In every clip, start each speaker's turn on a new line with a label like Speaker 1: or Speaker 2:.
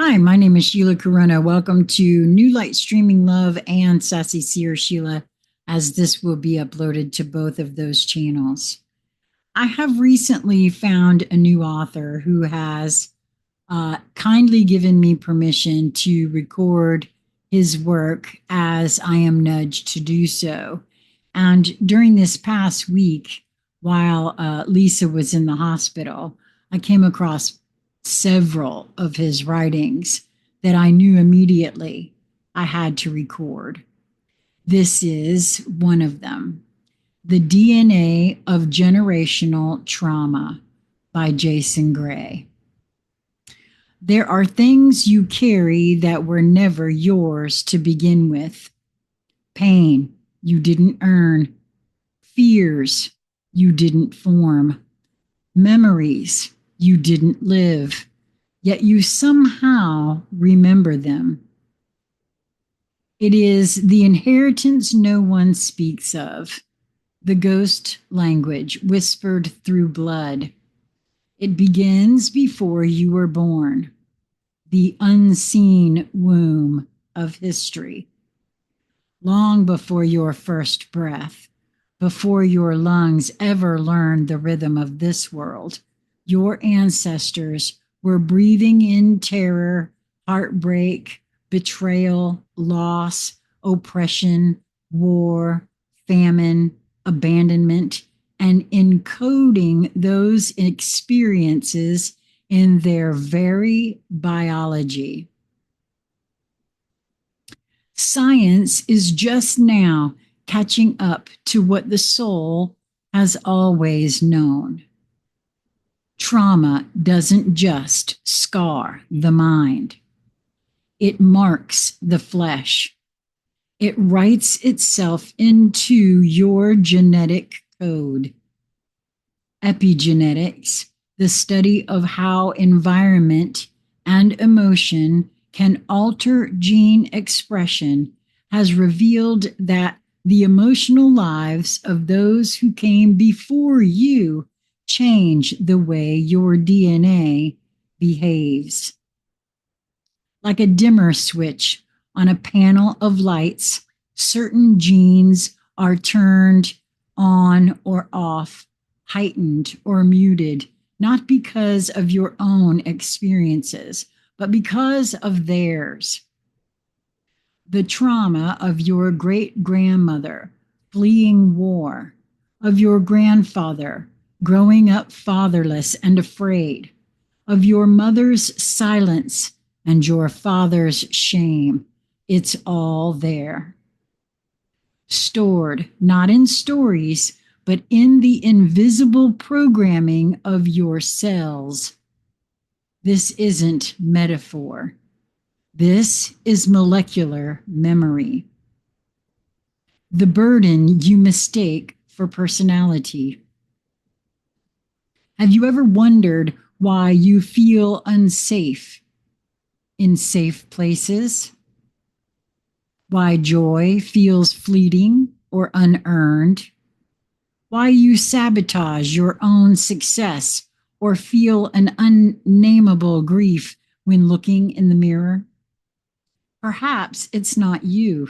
Speaker 1: Hi, my name is Sheila Corona. Welcome to New Light Streaming Love and Sassy Seer Sheila, as this will be uploaded to both of those channels. I have recently found a new author who has kindly given me permission to record his work as I am nudged to do so. And during this past week, while Lisa was in the hospital, I came across several of his writings that I knew immediately I had to record. This is one of them, The DNA of Generational Trauma by Jason Gray. There are things you carry that were never yours to begin with. Pain you didn't earn, fears you didn't form, memories you didn't live, yet you somehow remember them. It is the inheritance no one speaks of, the ghost language whispered through blood. It begins before you were born, the unseen womb of history. Long before your first breath, before your lungs ever learned the rhythm of this world, your ancestors were breathing in terror, heartbreak, betrayal, loss, oppression, war, famine, abandonment, and encoding those experiences in their very biology. Science is just now catching up to what the soul has always known. Trauma doesn't just scar the mind. It marks the flesh. It writes itself into your genetic code. Epigenetics, the study of how environment and emotion can alter gene expression, has revealed that the emotional lives of those who came before you change the way your DNA behaves. Like a dimmer switch on a panel of lights, certain genes are turned on or off, heightened or muted, not because of your own experiences, but because of theirs. The trauma of your great-grandmother fleeing war, of your grandfather growing up fatherless and afraid, of your mother's silence and your father's shame. It's all there. Stored, not in stories, but in the invisible programming of your cells. This isn't metaphor. This is molecular memory. The burden you mistake for personality. Have you ever wondered why you feel unsafe in safe places? Why joy feels fleeting or unearned? Why you sabotage your own success or feel an unnameable grief when looking in the mirror? Perhaps it's not you.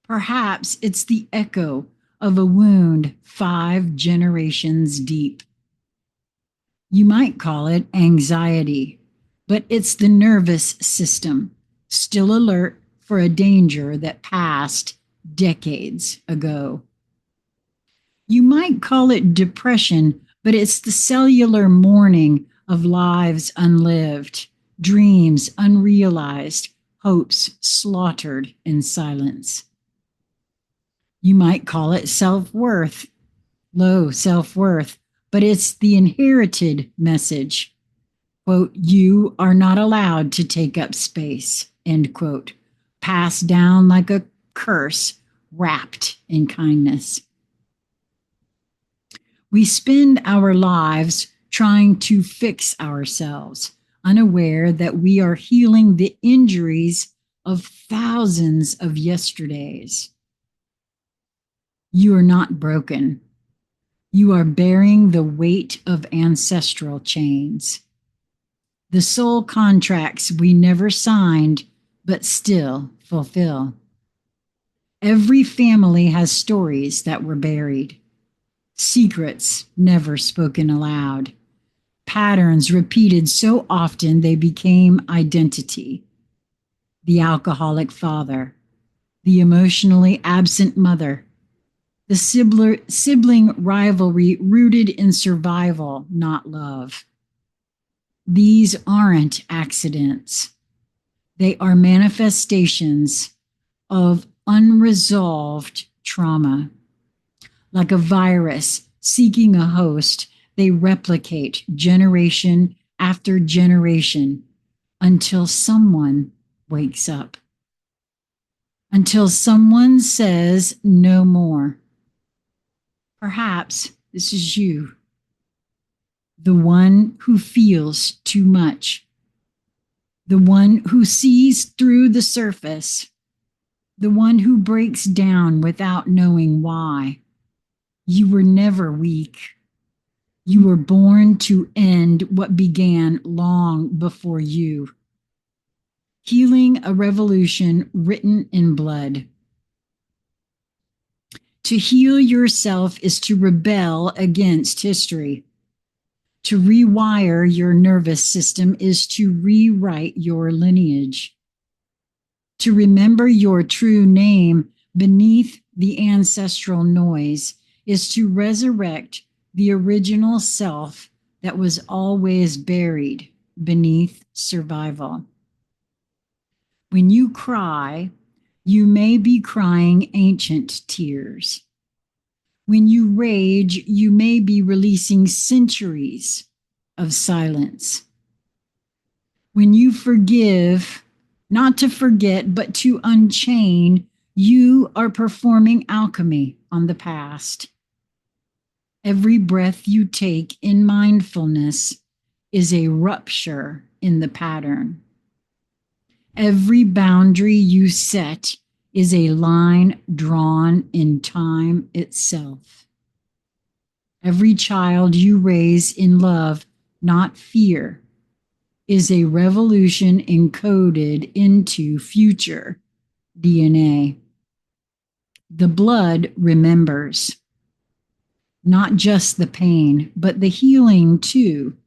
Speaker 1: Perhaps it's the echo of a wound 5 generations deep. You might call it anxiety, but it's the nervous system, still alert for a danger that passed decades ago. You might call it depression, but it's the cellular mourning of lives unlived, dreams unrealized, hopes slaughtered in silence. You might call it self-worth, low self-worth, but it's the inherited message. Quote, you are not allowed to take up space, end quote, passed down like a curse wrapped in kindness. We spend our lives trying to fix ourselves, unaware that we are healing the injuries of thousands of yesterdays. You are not broken. You are bearing the weight of ancestral chains. the soul contracts we never signed but still fulfill. Every family has stories that were buried, secrets never spoken aloud, patterns repeated so often they became identity. The alcoholic father, the emotionally absent mother, the sibling rivalry rooted in survival, not love. These aren't accidents. They are manifestations of unresolved trauma. Like a virus seeking a host, they replicate generation after generation until someone wakes up. Until someone says no more. Perhaps this is you, the one who feels too much, the one who sees through the surface, the one who breaks down without knowing why. You were never weak. You were born to end what began long before you. Healing a revolution written in blood. To heal yourself is to rebel against history. To rewire your nervous system is to rewrite your lineage. To remember your true name beneath the ancestral noise is to resurrect the original self that was always buried beneath survival. When you cry, you may be crying ancient tears. When you rage, you may be releasing centuries of silence. When you forgive, not to forget, but to unchain, you are performing alchemy on the past. Every breath you take in mindfulness is a rupture in the pattern. Every boundary you set is a line drawn in time itself. Every child you raise in love, not fear, is a revolution encoded into future DNA. The blood remembers, not just the pain, but the healing too.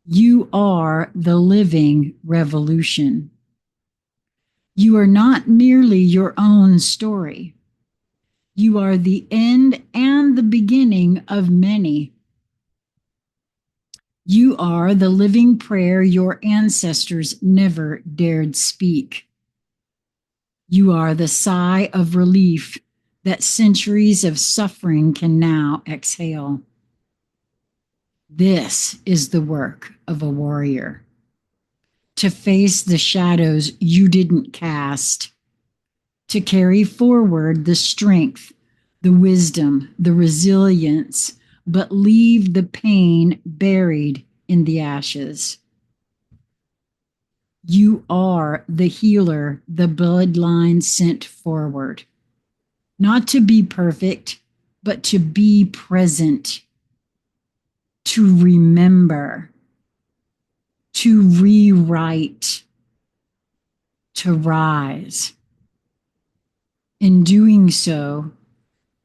Speaker 1: You are the living revolution. You are not merely your own story. You are the end and the beginning of many. You are the living prayer your ancestors never dared speak. You are the sigh of relief that centuries of suffering can now exhale. This is the work of a warrior. To face the shadows you didn't cast, to carry forward the strength, the wisdom, the resilience, but leave the pain buried in the ashes. You are the healer the bloodline sent forward, not to be perfect, but to be present, to remember, to rewrite, to rise. In doing so,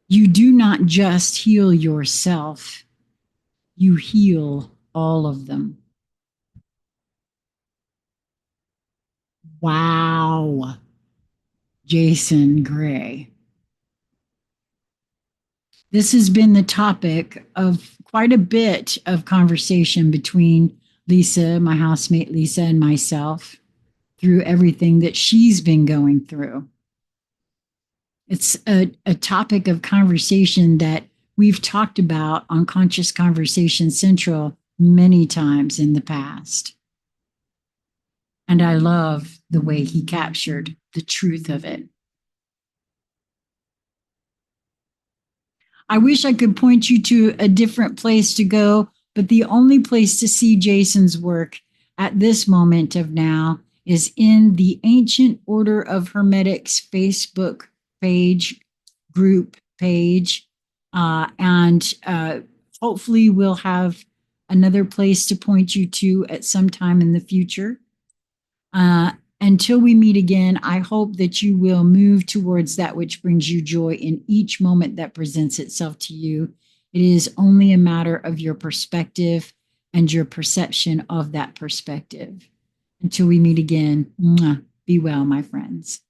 Speaker 1: you do not just heal yourself, you heal all of them. Wow, Jason Gray. This has been the topic of quite a bit of conversation between Lisa, my housemate Lisa, and myself through everything that she's been going through. It's a topic of conversation that we've talked about on Conscious Conversation Central many times in the past. And I love the way he captured the truth of it. I wish I could point you to a different place to go, but the only place to see Jason's work at this moment of now is in the Ancient Order of Hermetics Facebook page, group page, and hopefully we'll have another place to point you to at some time in the future. Until we meet again, I hope that you will move towards that which brings you joy in each moment that presents itself to you. It is only a matter of your perspective and your perception of that perspective. Until we meet again, be well, my friends.